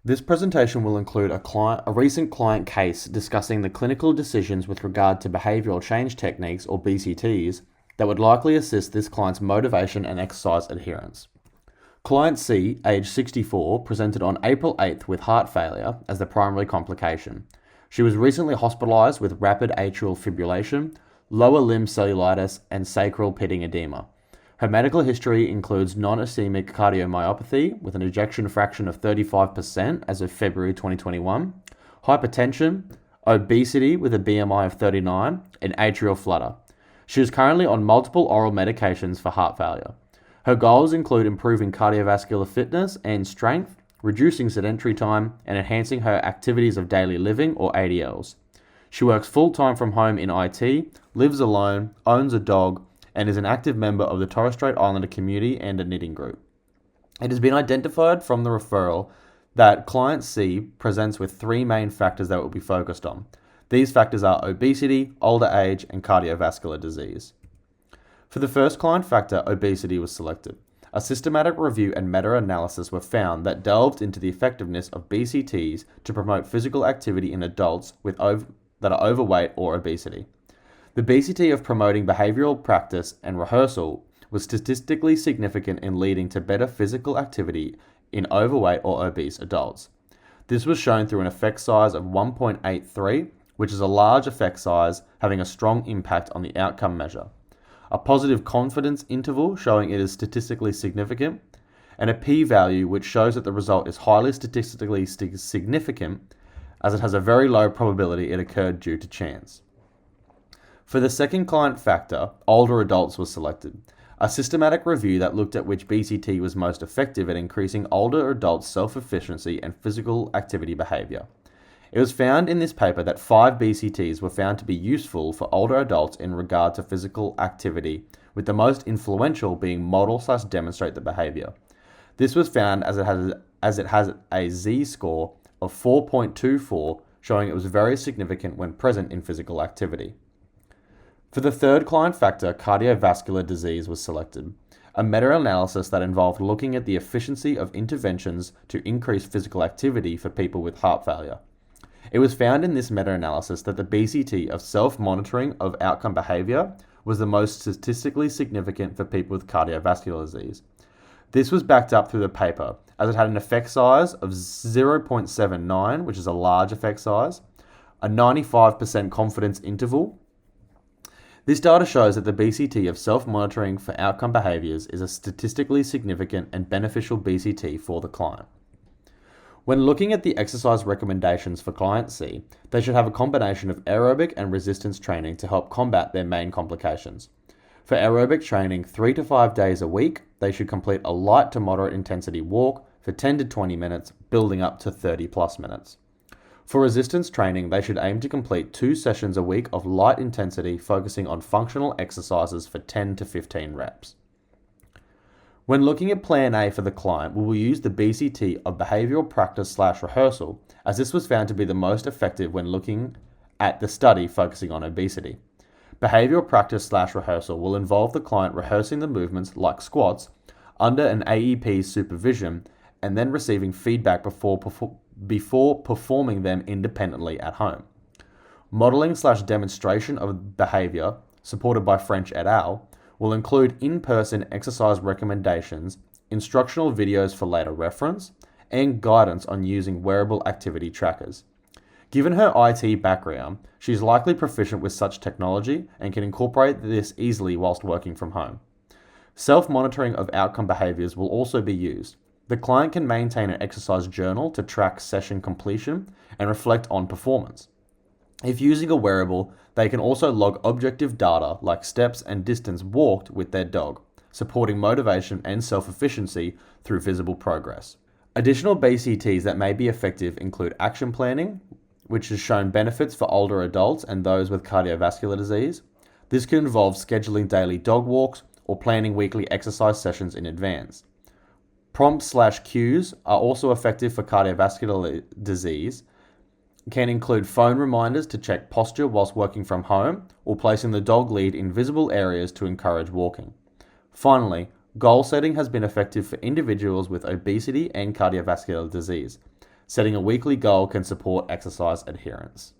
This presentation will include a recent client case discussing the clinical decisions with regard to behavioural change techniques, or BCTs, that would likely assist this client's motivation and exercise adherence. Client C, age 64, presented on April 8th with heart failure as the primary complication. She was recently hospitalised with rapid atrial fibrillation, lower limb cellulitis, and sacral pitting edema. Her medical history includes non-ischemic cardiomyopathy with an ejection fraction of 35% as of February 2021, hypertension, obesity with a BMI of 39, and atrial flutter. She is currently on multiple oral medications for heart failure. Her goals include improving cardiovascular fitness and strength, reducing sedentary time, and enhancing her activities of daily living, or ADLs. She works full-time from home in IT, lives alone, owns a dog, and is an active member of the Torres Strait Islander community and a knitting group. It has been identified from the referral that client C presents with three main factors that will be focused on. These factors are obesity, older age, and cardiovascular disease. For the first client factor, obesity was selected. A systematic review and meta-analysis were found that delved into the effectiveness of BCTs to promote physical activity in adults that are overweight or obesity. The BCT of promoting behavioural practice and rehearsal was statistically significant in leading to better physical activity in overweight or obese adults. This was shown through an effect size of 1.83, which is a large effect size having a strong impact on the outcome measure, a positive confidence interval showing it is statistically significant, and a p-value which shows that the result is highly statistically significant as it has a very low probability it occurred due to chance. For the second client factor, older adults was selected. A systematic review that looked at which BCT was most effective at increasing older adults' self-efficiency and physical activity behaviour. It was found in this paper that 5 BCTs were found to be useful for older adults in regard to physical activity, with the most influential being model/demonstrate the behaviour. This was found as it has a z-score of 4.24, showing it was very significant when present in physical activity. For the third client factor, cardiovascular disease was selected. A meta-analysis that involved looking at the efficiency of interventions to increase physical activity for people with heart failure. It was found in this meta-analysis that the BCT of self-monitoring of outcome behaviour was the most statistically significant for people with cardiovascular disease. This was backed up through the paper, as it had an effect size of 0.79, which is a large effect size, a 95% confidence interval. This data shows that the BCT of self-monitoring for outcome behaviours is a statistically significant and beneficial BCT for the client. When looking at the exercise recommendations for client C, they should have a combination of aerobic and resistance training to help combat their main complications. For aerobic training 3 to 5 days a week, they should complete a light to moderate intensity walk for 10 to 20 minutes, building up to 30 plus minutes. For resistance training, they should aim to complete 2 sessions a week of light intensity, focusing on functional exercises for 10 to 15 reps. When looking at Plan A for the client, we will use the BCT of behavioural practice/rehearsal, as this was found to be the most effective when looking at the study focusing on obesity. Behavioural practice/rehearsal will involve the client rehearsing the movements like squats under an AEP's supervision and then receiving feedback before performing them independently at home. Modelling/demonstration of behaviour, supported by French et al., will include in-person exercise recommendations, instructional videos for later reference, and guidance on using wearable activity trackers. Given her IT background, she is likely proficient with such technology and can incorporate this easily whilst working from home. Self-monitoring of outcome behaviours will also be used. The client can maintain an exercise journal to track session completion and reflect on performance. If using a wearable, they can also log objective data like steps and distance walked with their dog, supporting motivation and self-efficiency through visible progress. Additional BCTs that may be effective include action planning, which has shown benefits for older adults and those with cardiovascular disease. This can involve scheduling daily dog walks or planning weekly exercise sessions in advance. Prompts/cues are also effective for cardiovascular disease, can include phone reminders to check posture whilst working from home or placing the dog lead in visible areas to encourage walking. Finally, goal setting has been effective for individuals with obesity and cardiovascular disease. Setting a weekly goal can support exercise adherence.